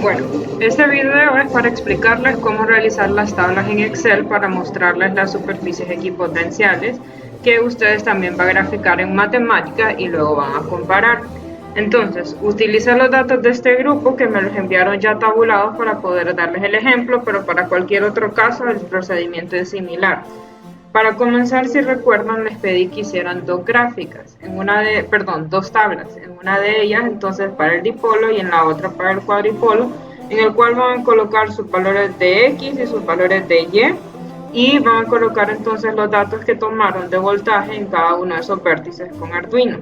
Bueno, este video es para explicarles cómo realizar las tablas en Excel para mostrarles las superficies equipotenciales que ustedes también van a graficar en matemática y luego van a comparar. Entonces, utilicé los datos de este grupo que me los enviaron ya tabulados para poder darles el ejemplo, pero para cualquier otro caso el procedimiento es similar. Para comenzar, si recuerdan, les pedí que hicieran dos gráficas, dos tablas. En una de ellas, entonces, para el dipolo y en la otra para el cuadripolo, en el cual van a colocar sus valores de X y sus valores de Y van a colocar entonces los datos que tomaron de voltaje en cada uno de esos vértices con Arduino.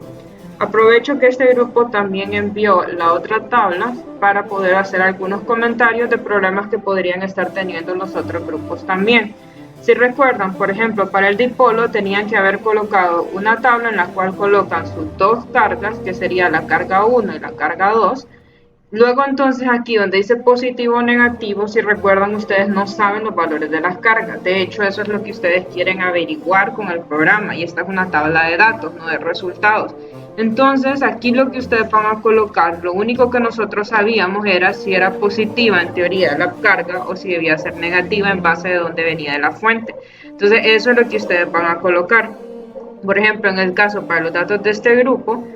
Aprovecho que este grupo también envió la otra tabla para poder hacer algunos comentarios de problemas que podrían estar teniendo los otros grupos también. Si recuerdan, por ejemplo, para el dipolo tenían que haber colocado una tabla en la cual colocan sus dos cargas, que sería la carga 1 y la carga 2. Luego entonces aquí donde dice positivo o negativo, si recuerdan ustedes no saben los valores de las cargas. De hecho, eso es lo que ustedes quieren averiguar con el programa y esta es una tabla de datos, no de resultados. Entonces aquí lo que ustedes van a colocar, lo único que nosotros sabíamos era si era positiva en teoría la carga o si debía ser negativa en base de dónde venía de la fuente. Entonces eso es lo que ustedes van a colocar. Por ejemplo, en el caso para los datos de este grupo,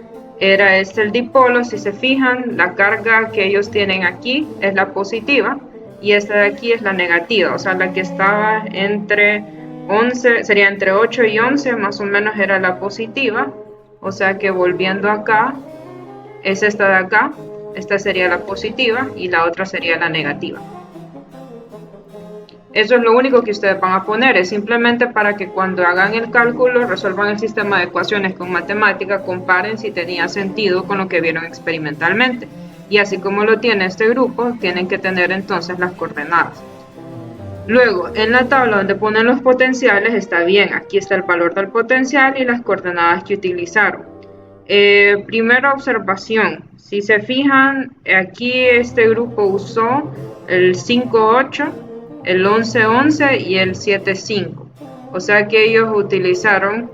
era este el dipolo. Si se fijan, la carga que ellos tienen aquí es la positiva y esta de aquí es la negativa, o sea, la que estaba entre 11, sería entre 8 y 11, más o menos era la positiva, o sea que volviendo acá, es esta de acá, esta sería la positiva y la otra sería la negativa. Eso es lo único que ustedes van a poner, es simplemente para que cuando hagan el cálculo, resuelvan el sistema de ecuaciones con matemática, comparen si tenía sentido con lo que vieron experimentalmente. Y así como lo tiene este grupo, tienen que tener entonces las coordenadas. Luego, en la tabla donde ponen los potenciales, está bien, aquí está el valor del potencial y las coordenadas que utilizaron. Primera observación, si se fijan, aquí este grupo usó el 5,8, el 11,11 y el 7,5. O sea que ellos utilizaron,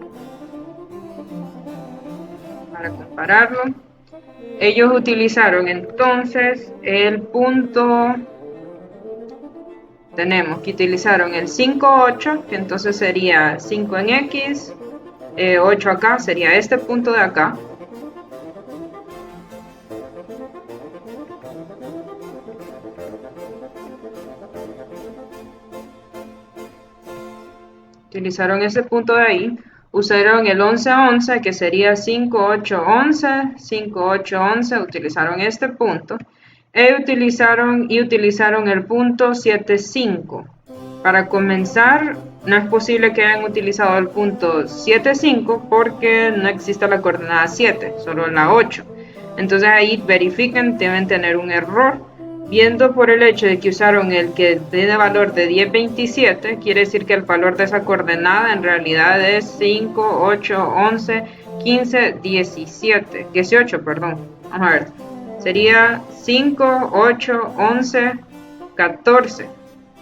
para compararlo, ellos utilizaron entonces el punto, tenemos que utilizaron el 5,8, que entonces sería 5 en X, 8 acá, sería este punto de acá. Utilizaron ese punto de ahí, usaron el 11,11 que sería 5,8,11, 5,8,11, utilizaron este punto utilizaron el punto 7,5. Para comenzar, no es posible que hayan utilizado el punto 7,5 porque no existe la coordenada 7, solo la 8. Entonces ahí verifiquen, deben tener un error. Viendo por el hecho de que usaron el que tiene valor de 10,27, quiere decir que el valor de esa coordenada en realidad es 5, 8, 11, 15, 17, 18, perdón. Vamos a ver. Sería 5, 8, 11, 14,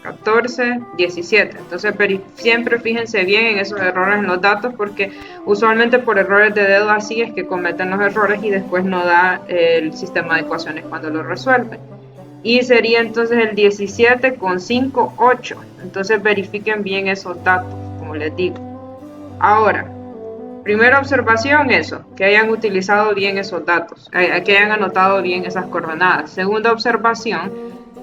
14, 17. Entonces siempre fíjense bien en esos errores en los datos porque usualmente por errores de dedo así es que cometen los errores y después no da el sistema de ecuaciones cuando lo resuelven. Y sería entonces el 17 con 5, 8. Entonces verifiquen bien esos datos, como les digo. Ahora, primera observación eso, que hayan utilizado bien esos datos, que hayan anotado bien esas coordenadas. Segunda observación,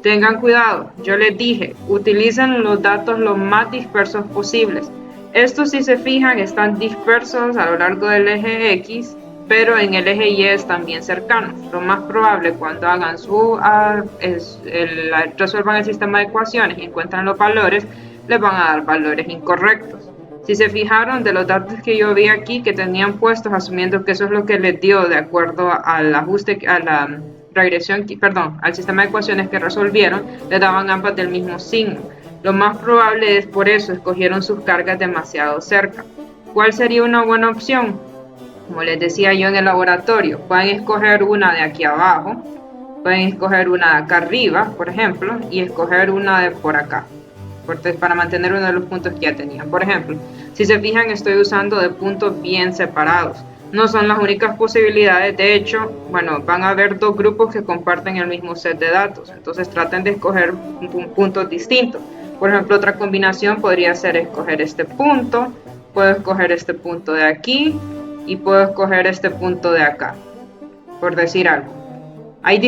tengan cuidado, yo les dije, utilicen los datos lo más dispersos posibles. Estos, si se fijan, están dispersos a lo largo del eje X, pero en el eje Y están bien cercanos. Lo más probable cuando hagan resuelvan el sistema de ecuaciones y encuentran los valores, les van a dar valores incorrectos. Si se fijaron de los datos que yo vi aquí que tenían puestos, asumiendo que eso es lo que les dio de acuerdo al ajuste, a la regresión, perdón, al sistema de ecuaciones que resolvieron, les daban ambas del mismo signo. Lo más probable es por eso escogieron sus cargas demasiado cerca. ¿Cuál sería una buena opción? Como les decía yo en el laboratorio, pueden escoger una de aquí abajo, pueden escoger una de acá arriba, por ejemplo, y escoger una de por acá, para mantener uno de los puntos que ya tenían. Por ejemplo, si se fijan, estoy usando de puntos bien separados. no son las únicas posibilidades. De hecho, bueno, van a haber dos grupos que comparten el mismo set de datos, entonces traten de escoger puntos distintos. Por ejemplo, otra combinación podría ser escoger este punto, puedo escoger este punto de aquí y puedo escoger este punto de acá, por decir algo. Hay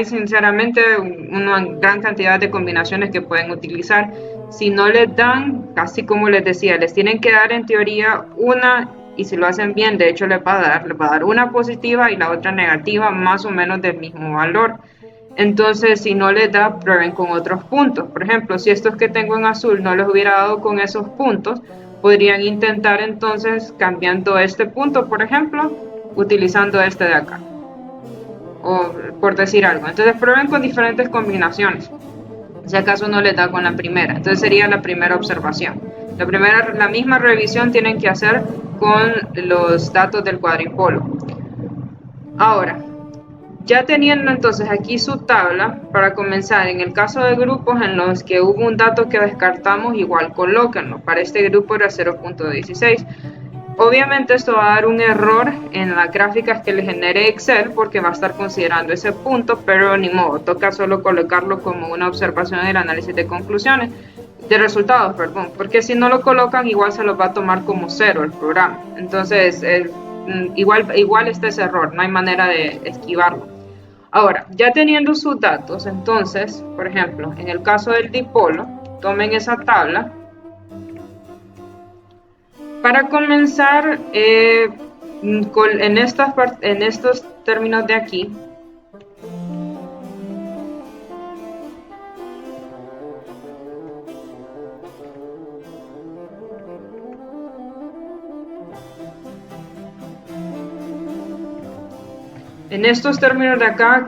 sinceramente una gran cantidad de combinaciones que pueden utilizar. Si no les dan, casi como les decía, les tienen que dar en teoría una, y si lo hacen bien, de hecho les va a dar una positiva y la otra negativa, más o menos del mismo valor. Entonces, si no les da, prueben con otros puntos. Por ejemplo, si estos que tengo en azul no les hubiera dado con esos puntos, podrían intentar entonces cambiando este punto, por ejemplo, utilizando este de acá, o por decir algo. Entonces prueben con diferentes combinaciones, si acaso no les da con la primera. Entonces sería la primera observación. La misma revisión tienen que hacer con los datos del cuadripolo. Ahora, ya teniendo entonces aquí su tabla, para comenzar, en el caso de grupos en los que hubo un dato que descartamos, igual colóquenlo. Para este grupo era 0.16. Obviamente esto va a dar un error en las gráficas que le genere Excel porque va a estar considerando ese punto, pero ni modo, toca solo colocarlo como una observación en el análisis de conclusiones, de resultados, perdón, porque si no lo colocan igual se los va a tomar como cero el programa. Entonces igual está ese error, no hay manera de esquivarlo. Ahora, ya teniendo sus datos, entonces, por ejemplo, en el caso del dipolo, tomen esa tabla. Para comenzar, en estos términos de aquí,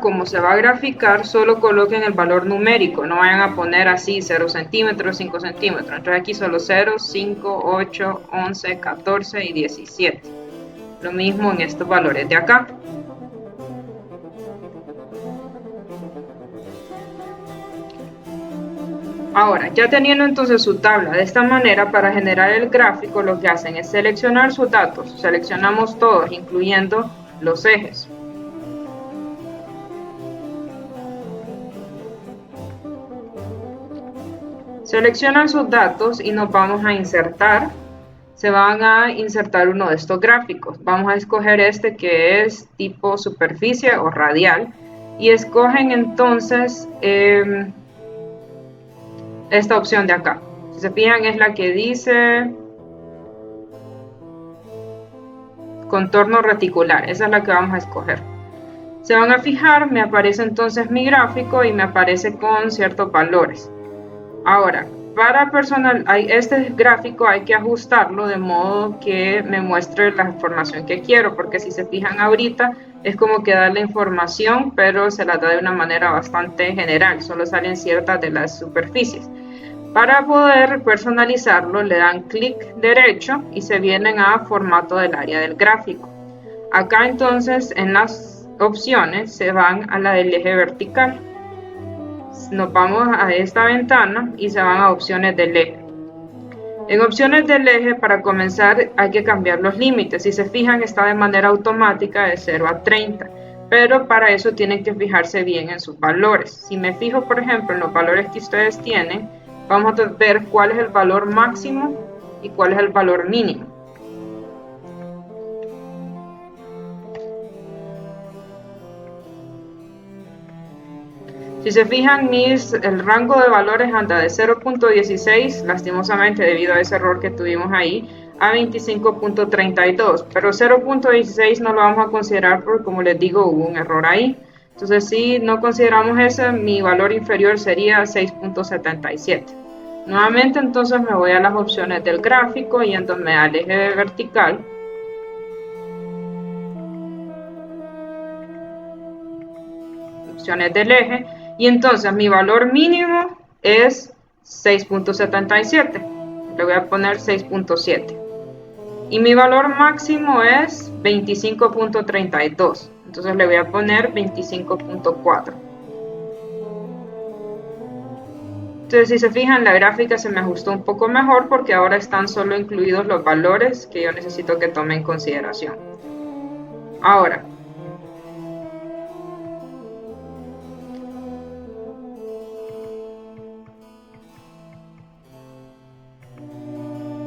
como se va a graficar, solo coloquen el valor numérico, no vayan a poner así 0 centímetros, 5 centímetros. Entonces aquí solo 0, 5, 8, 11, 14 y 17. Lo mismo en estos valores de acá. Ahora, ya teniendo entonces su tabla de esta manera, para generar el gráfico lo que hacen es seleccionar sus datos. Seleccionamos todos, incluyendo los ejes. Seleccionan sus datos y nos vamos a insertar. Se van a insertar uno de estos gráficos. Vamos a escoger este que es tipo superficie o radial. Y escogen entonces esta opción de acá. Si se fijan es la que dice contorno reticular. Esa es la que vamos a escoger. Se van a fijar, me aparece entonces mi gráfico y me aparece con ciertos valores. Ahora, para este gráfico hay que ajustarlo de modo que me muestre la información que quiero, porque si se fijan ahorita es como que da la información, pero se la da de una manera bastante general, solo salen ciertas de las superficies. Para poder personalizarlo le dan clic derecho y se vienen a formato del área del gráfico. Acá entonces en las opciones se van a la del eje vertical. Nos vamos a esta ventana y se van a opciones del eje. En opciones del eje, para comenzar, hay que cambiar los límites. Si se fijan, está de manera automática de 0 a 30, pero para eso tienen que fijarse bien en sus valores. Si me fijo, por ejemplo, en los valores que ustedes tienen, vamos a ver cuál es el valor máximo y cuál es el valor mínimo. Si se fijan, el rango de valores anda de 0.16, lastimosamente debido a ese error que tuvimos ahí, a 25.32, pero 0.16 no lo vamos a considerar porque, como les digo, hubo un error ahí. Entonces, si no consideramos ese, mi valor inferior sería 6.77. Nuevamente, entonces me voy a las opciones del gráfico y yéndome al eje vertical. Opciones del eje. Y entonces mi valor mínimo es 6.77. Le voy a poner 6.7. Y mi valor máximo es 25.32. Entonces le voy a poner 25.4. Entonces Entonces, si se fijan, la gráfica se me ajustó un poco mejor porque ahora están solo incluidos los valores que yo necesito que tome en consideración. Ahora,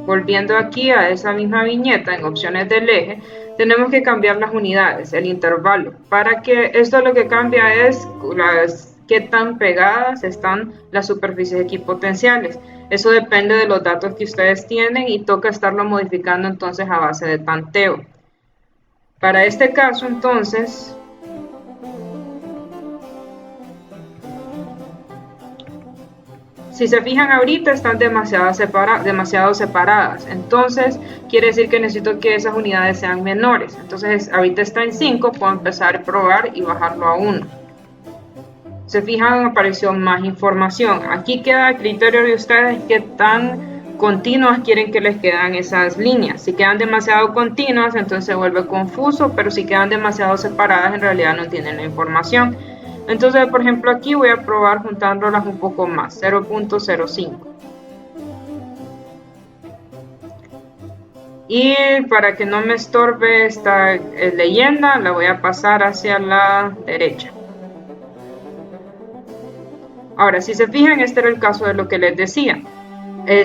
volviendo aquí a esa misma viñeta en opciones del eje, tenemos que cambiar las unidades, el intervalo, para que esto lo que cambia es qué tan pegadas están las superficies equipotenciales. Eso depende de los datos que ustedes tienen y toca estarlo modificando entonces a base de tanteo. Para este caso entonces, si se fijan ahorita están demasiado separadas, entonces quiere decir que necesito que esas unidades sean menores. Entonces ahorita está en 5, puedo empezar a probar y bajarlo a 1. Se fijan, apareció más información. Aquí queda a criterio de ustedes qué tan continuas quieren que les quedan esas líneas. Si quedan demasiado continuas, entonces se vuelve confuso, pero si quedan demasiado separadas, en realidad no tienen la información. Entonces, por ejemplo, aquí voy a probar juntándolas un poco más, 0.05. Y para que no me estorbe esta leyenda, la voy a pasar hacia la derecha. Ahora, si se fijan, este era el caso de lo que les decía.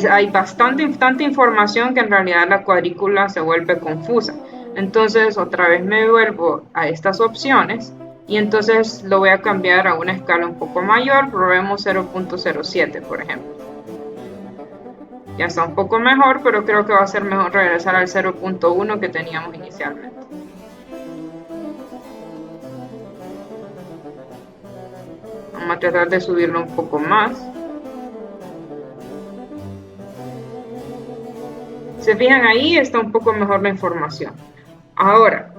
Hay tanta información que en realidad la cuadrícula se vuelve confusa. Entonces, otra vez me vuelvo a estas opciones y entonces lo voy a cambiar a una escala un poco mayor. Probemos 0.07, por ejemplo. Ya está un poco mejor, pero creo que va a ser mejor regresar al 0.1 que teníamos inicialmente. Vamos a tratar de subirlo un poco más. Se fijan ahí, está un poco mejor la información. Ahora,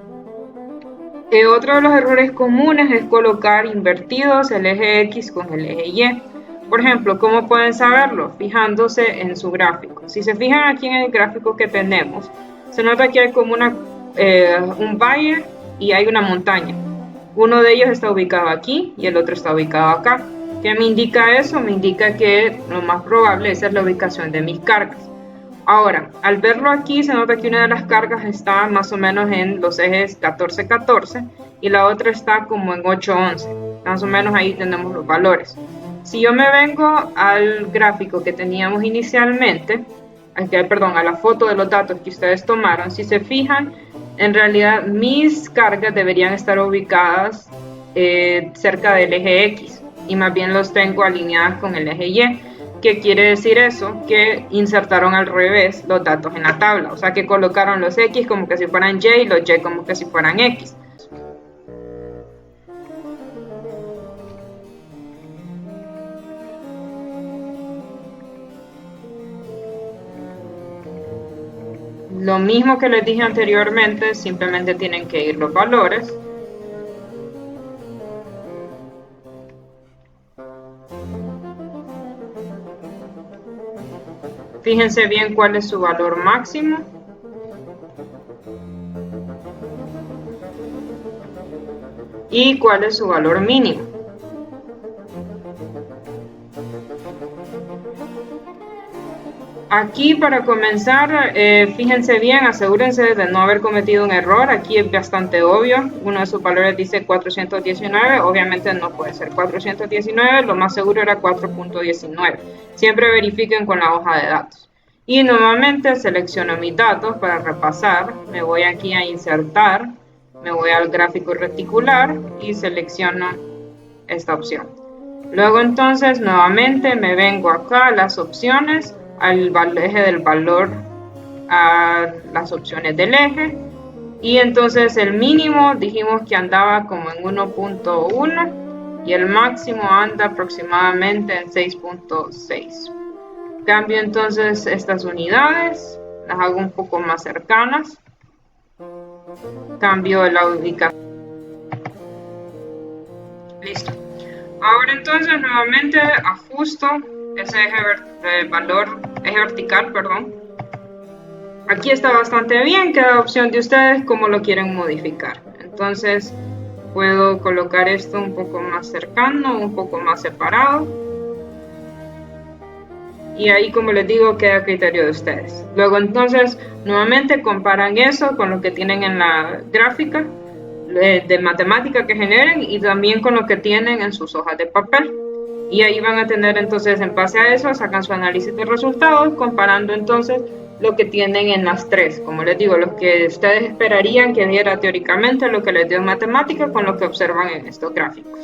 otro de los errores comunes es colocar invertidos el eje X con el eje Y. Por ejemplo, ¿cómo pueden saberlo? Fijándose en su gráfico. Si se fijan aquí en el gráfico que tenemos, se nota que hay como un valle y hay una montaña. Uno de ellos está ubicado aquí y el otro está ubicado acá. ¿Qué me indica eso? Me indica que lo más probable es la ubicación de mis cargas. Ahora, al verlo aquí se nota que una de las cargas está más o menos en los ejes 14-14 y la otra está como en 8-11. Más o menos ahí tenemos los valores. Si yo me vengo al gráfico que teníamos inicialmente, a la foto de los datos que ustedes tomaron, si se fijan, en realidad mis cargas deberían estar ubicadas cerca del eje X y más bien los tengo alineadas con el eje Y. ¿Qué quiere decir eso? Que insertaron al revés los datos en la tabla, o sea que colocaron los X como que si fueran Y y los Y como que si fueran X. Lo mismo que les dije anteriormente, simplemente tienen que ir los valores. Fíjense bien cuál es su valor máximo. Y cuál es su valor mínimo. Aquí para comenzar, fíjense bien, asegúrense de no haber cometido un error. Aquí es bastante obvio, uno de sus valores dice 419, obviamente no puede ser 419, lo más seguro era 4.19. Siempre verifiquen con la hoja de datos. Y nuevamente selecciono mis datos para repasar, me voy aquí a insertar, me voy al gráfico reticular y selecciono esta opción. Luego entonces nuevamente me vengo acá a las opciones, al eje del valor, a las opciones del eje y entonces el mínimo dijimos que andaba como en 1.1 y el máximo anda aproximadamente en 6.6. Cambio entonces estas unidades, las hago un poco más cercanas, cambio la ubicación. Listo. Ahora entonces nuevamente ajusto ese eje vertical, perdón. Aquí está bastante bien, queda opción de ustedes cómo lo quieren modificar. Entonces puedo colocar esto un poco más cercano, un poco más separado. y ahí, como les digo, queda a criterio de ustedes. Luego entonces, nuevamente comparan eso con lo que tienen en la gráfica de matemática que generen y también con lo que tienen en sus hojas de papel. Y ahí van a tener entonces, en base a eso, sacan su análisis de resultados, comparando entonces lo que tienen en las tres. Como les digo, lo que ustedes esperarían que diera teóricamente, lo que les dio en matemática, con lo que observan en estos gráficos.